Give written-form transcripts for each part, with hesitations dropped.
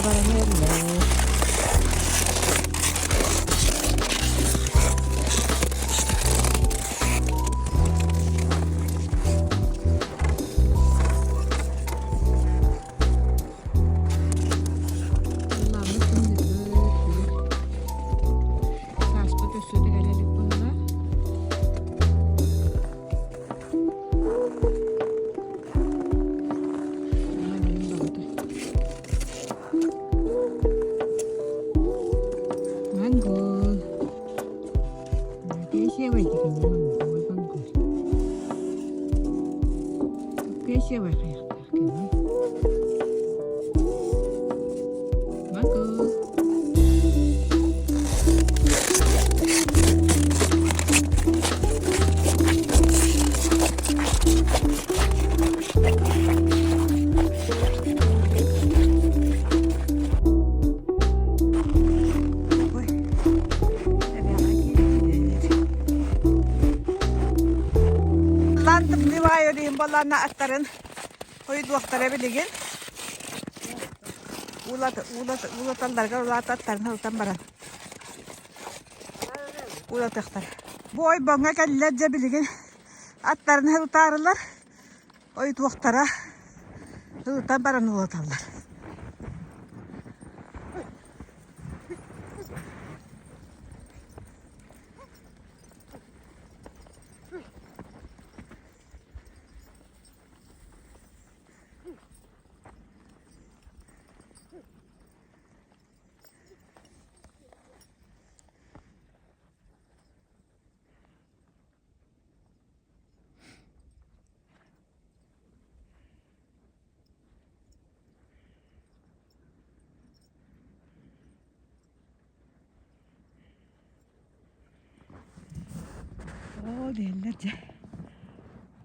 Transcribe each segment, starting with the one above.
പറഞ്ഞല്ലേ. Landım Liva'ya diyeyim ballarına atların. Oydu vaktara biligin. Ulatanlarga ulat atların hıltan baran. Ulat aktar. Bu oy bana kellerce biligin. Atların hıltarılar. Oydu vaktara hıltan baran ulatanlar. O değillerce.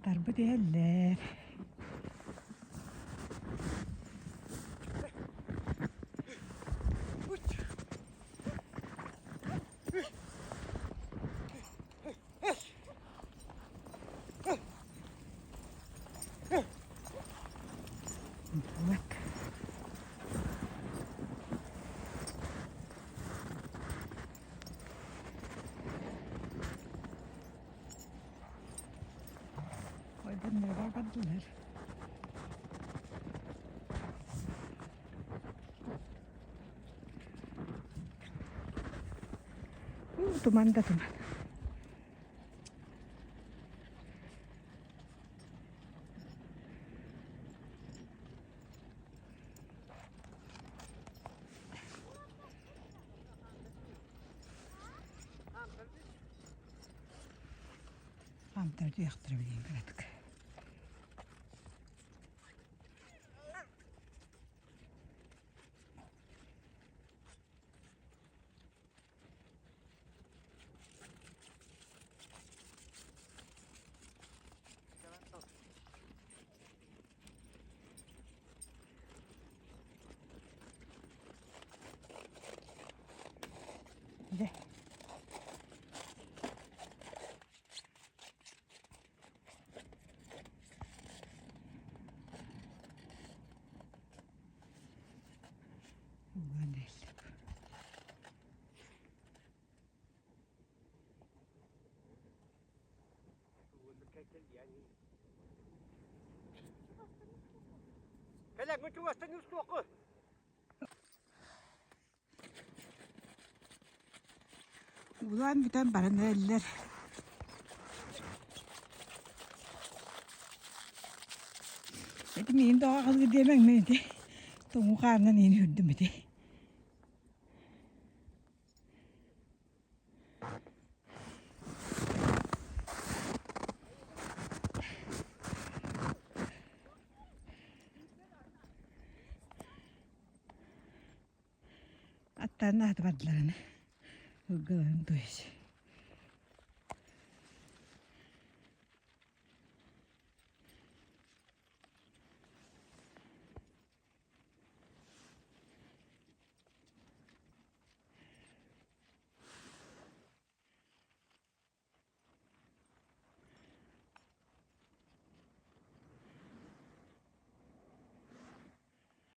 Darbe değiller. Bak. Oy bunlara baktılar. Tuman da tuman. Amtarcı yaktırabileyim artık. De. Ulan değil. Kelek mi çuvastan üstü oku? Ulan bir tane bana eller. Dedim yine daha az gidemem mi de. Tomu karnından yeni hürdüm de. Atlarını atmadılar hani. Hırgılarını duyacak.